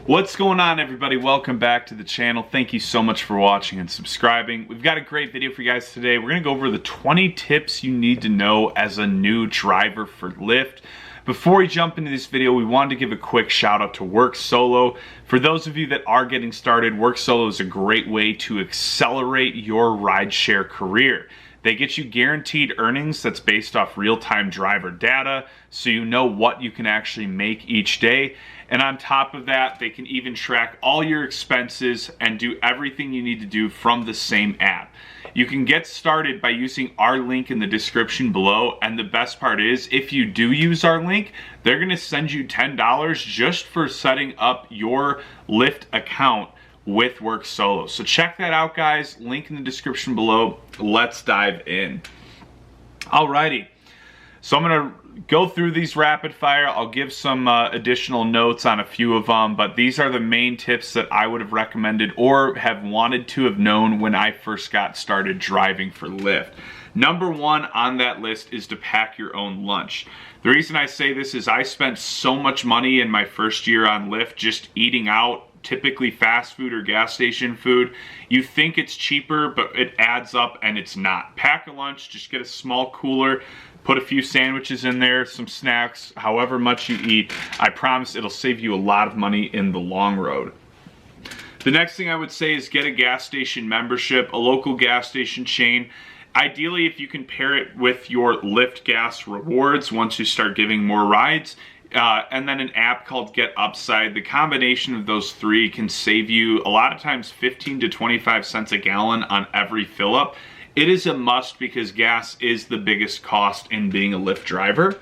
What's going on, everybody? Welcome back to the channel. Thank you so much for watching and subscribing. We've got a great video for you guys today. We're going to go over the 20 tips you need to know as a new driver for Lyft. Before we jump into this video, we wanted to give a quick shout out to Work Solo. For those of you that are getting started, Work Solo is a great way to accelerate your rideshare career. They get you guaranteed earnings that's based off real-time driver data, so you know what you can actually make each day. And on top of that, they can even track all your expenses and do everything you need to do from the same app. You can get started by using our link in the description below, and the best part is, if you do use our link, they're going to send you $10 just for setting up your Lyft account with Work Solo. So check that out, guys. Link in the description below. Let's dive in. Alrighty. So I'm going to go through these rapid fire. I'll give some additional notes on a few of them, but these are the main tips that I would have recommended or have wanted to have known when I first got started driving for Lyft. Number one on that list is to pack your own lunch. The reason I say this is I spent so much money in my first year on Lyft just eating out, typically fast food or gas station food. You think it's cheaper, but it adds up and it's not. Pack a lunch, just get a small cooler, put a few sandwiches in there, some snacks, however much you eat. I promise it'll save you a lot of money in the long road. The next thing I would say is get a gas station membership, a local gas station chain. Ideally, if you can pair it with your Lyft gas rewards once you start giving more rides, and then an app called Get Upside. The combination of those three can save you a lot of times 15 to 25 cents a gallon on every fill up. It is a must because gas is the biggest cost in being a Lyft driver.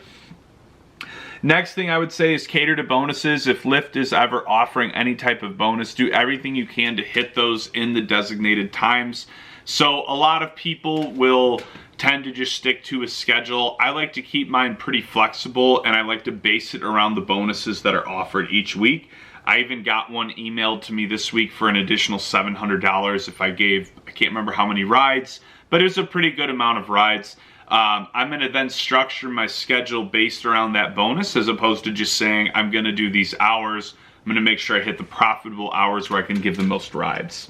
Next thing I would say is cater to bonuses. If Lyft is ever offering any type of bonus, do everything you can to hit those in the designated times. So a lot of people will tend to just stick to a schedule. I like to keep mine pretty flexible, and I like to base it around the bonuses that are offered each week. I even got one emailed to me this week for an additional $700 if I can't remember how many rides, but it was a pretty good amount of rides. I'm going to then structure my schedule based around that bonus, as opposed to just saying I'm going to do these hours. I'm going to make sure I hit the profitable hours where I can give the most rides.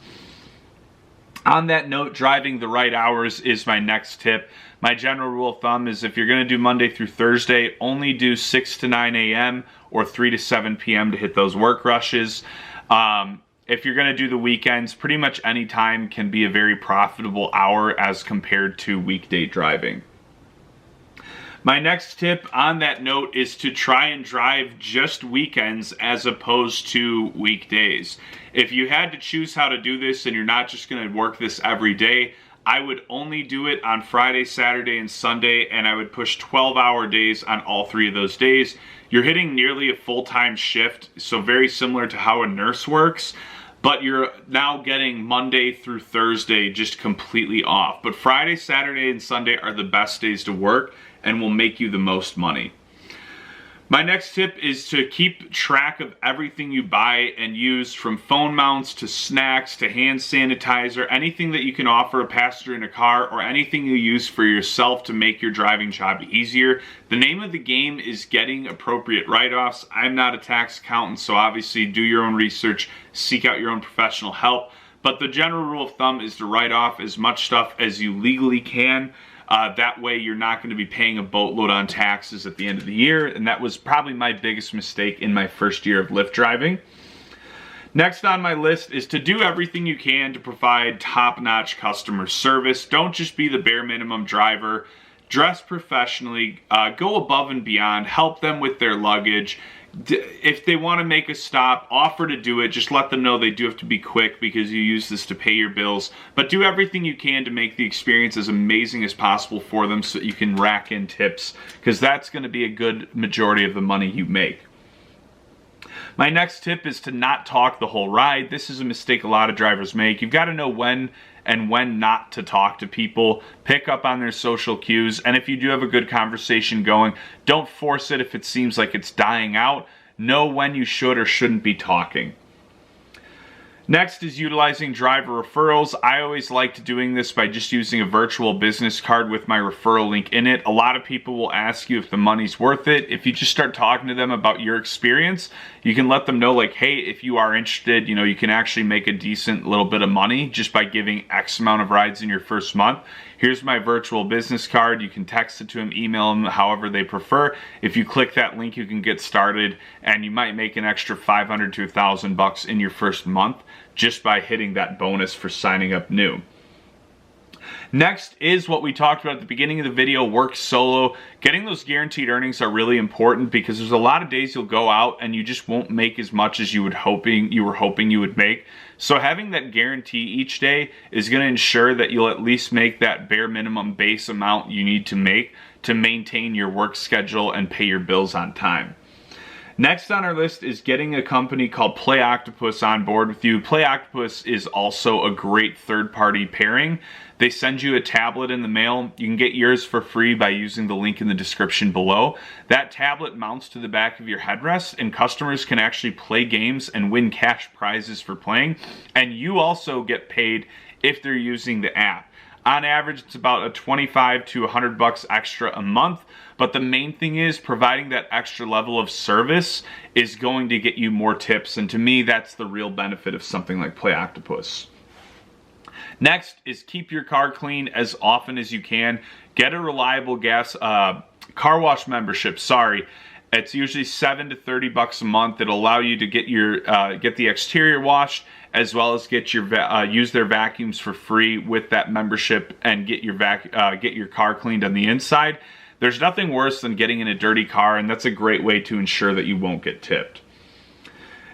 On that note, driving the right hours is my next tip. My general rule of thumb is if you're going to do Monday through Thursday, only do 6 to 9 a.m. or 3 to 7 p.m. to hit those work rushes. If you're going to do the weekends, pretty much any time can be a very profitable hour as compared to weekday driving. My next tip on that note is to try and drive just weekends as opposed to weekdays. If you had to choose how to do this and you're not just going to work this every day, I would only do it on Friday, Saturday, and Sunday, and I would push 12-hour days on all three of those days. You're hitting nearly a full-time shift, so very similar to how a nurse works, but you're now getting Monday through Thursday just completely off. But Friday, Saturday, and Sunday are the best days to work and will make you the most money. My next tip is to keep track of everything you buy and use, from phone mounts to snacks to hand sanitizer, anything that you can offer a passenger in a car, or anything you use for yourself to make your driving job easier. The name of the game is getting appropriate write-offs. I'm not a tax accountant, so obviously do your own research, seek out your own professional help. But the general rule of thumb is to write off as much stuff as you legally can. That way you're not going to be paying a boatload on taxes at the end of the year, and that was probably my biggest mistake in my first year of Lyft driving. Next on my list is to do everything you can to provide top-notch customer service. Don't just be the bare minimum driver. Dress professionally, go above and beyond, help them with their luggage. If they want to make a stop, offer to do it. Just let them know they do have to be quick because you use this to pay your bills. But do everything you can to make the experience as amazing as possible for them so that you can rack in tips, because that's going to be a good majority of the money you make. My next tip is to not talk the whole ride. This is a mistake a lot of drivers make. You've got to know when and when not to talk to people. Pick up on their social cues, and if you do have a good conversation going, don't force it if it seems like it's dying out. Know when you should or shouldn't be talking. Next is utilizing driver referrals. I always like to doing this by just using a virtual business card with my referral link in it. A lot of people will ask you if the money's worth it. If you just start talking to them about your experience, you can let them know like, hey, if you are interested, you know, you can actually make a decent little bit of money just by giving X amount of rides in your first month. Here's my virtual business card. You can text it to them, email them, however they prefer. If you click that link, you can get started and you might make an extra $500 to $1,000 in your first month just by hitting that bonus for signing up new. Next is what we talked about at the beginning of the video, work solo. Getting those guaranteed earnings are really important because there's a lot of days you'll go out and you just won't make as much as you were hoping you would make. So having that guarantee each day is going to ensure that you'll at least make that bare minimum base amount you need to make to maintain your work schedule and pay your bills on time. Next on our list is getting a company called Play Octopus on board with you. Play Octopus is also a great third-party pairing. They send you a tablet in the mail. You can get yours for free by using the link in the description below. That tablet mounts to the back of your headrest, and customers can actually play games and win cash prizes for playing. And you also get paid if they're using the app. On average, it's about a $25 to $100 extra a month, but the main thing is providing that extra level of service is going to get you more tips, and to me, that's the real benefit of something like Play Octopus. Next is keep your car clean as often as you can. Get a reliable car wash membership. It's usually $7 to $30 a month. It'll allow you to get your get the exterior washed, as well as get your use their vacuums for free with that membership, and get your car cleaned on the inside. There's nothing worse than getting in a dirty car, and that's a great way to ensure that you won't get tipped.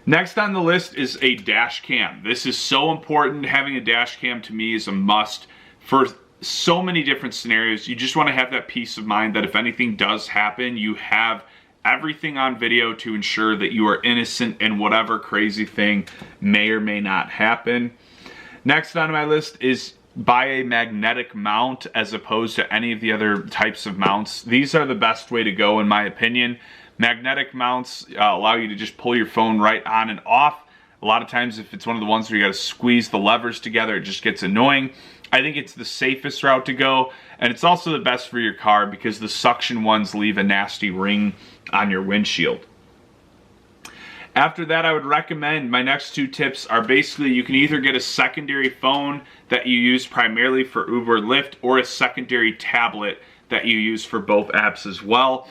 Next on the list is a dash cam. This is so important. Having a dash cam to me is a must for so many different scenarios. You just want to have that peace of mind that if anything does happen, you have everything on video to ensure that you are innocent in whatever crazy thing may or may not happen. Next on my list is buy a magnetic mount as opposed to any of the other types of mounts. These are the best way to go in my opinion. Magnetic mounts allow you to just pull your phone right on and off. A lot of times if it's one of the ones where you got to squeeze the levers together, it just gets annoying. I think it's the safest route to go, and it's also the best for your car because the suction ones leave a nasty ring on your windshield. After that, I would recommend my next two tips are basically you can either get a secondary phone that you use primarily for Uber or Lyft, or a secondary tablet that you use for both apps as well.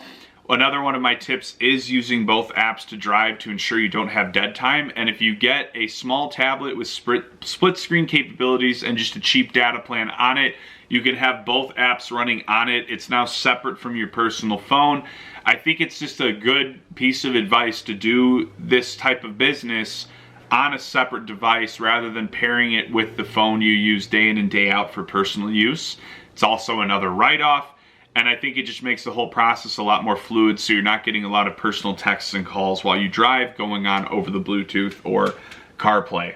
Another one of my tips is using both apps to drive to ensure you don't have dead time. And if you get a small tablet with split screen capabilities and just a cheap data plan on it, you can have both apps running on it. It's now separate from your personal phone. I think it's just a good piece of advice to do this type of business on a separate device rather than pairing it with the phone you use day in and day out for personal use. It's also another write-off. And I think it just makes the whole process a lot more fluid, so you're not getting a lot of personal texts and calls while you drive going on over the Bluetooth or CarPlay.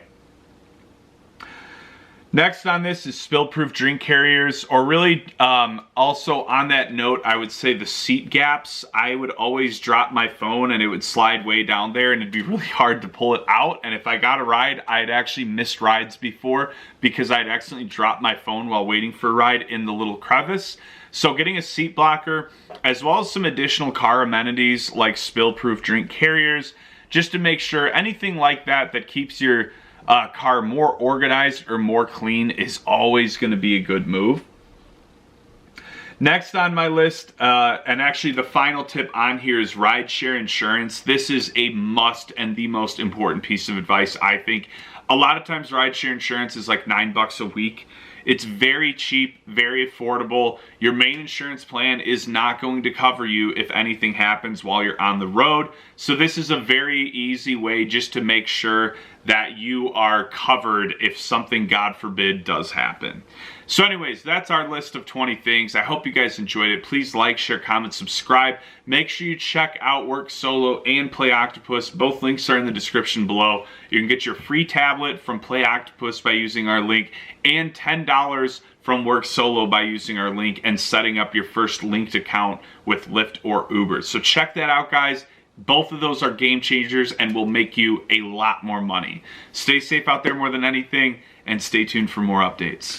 Next on this is spill-proof drink carriers, or really also on that note, I would say the seat gaps. I would always drop my phone and it would slide way down there and it'd be really hard to pull it out. And if I got a ride, I'd actually missed rides before because I'd accidentally dropped my phone while waiting for a ride in the little crevice. So getting a seat blocker, as well as some additional car amenities like spill-proof drink carriers, just to make sure anything like that that keeps your car more organized or more clean is always going to be a good move. Next on my list, and actually the final tip on here, is rideshare insurance. This is a must and the most important piece of advice, I think. A lot of times rideshare insurance is like $9 a week. It's very cheap, very affordable. Your main insurance plan is not going to cover you if anything happens while you're on the road. So this is a very easy way just to make sure that you are covered if something, God forbid, does happen. So anyways, that's our list of 20 things. I hope you guys enjoyed it. Please like, share, comment, subscribe. Make sure you check out Work Solo and Play Octopus. Both links are in the description below. You can get your free tablet from Play Octopus by using our link, and $10 from Work Solo by using our link and setting up your first linked account with Lyft or Uber. So check that out, guys. Both of those are game changers and will make you a lot more money. Stay safe out there more than anything, and stay tuned for more updates.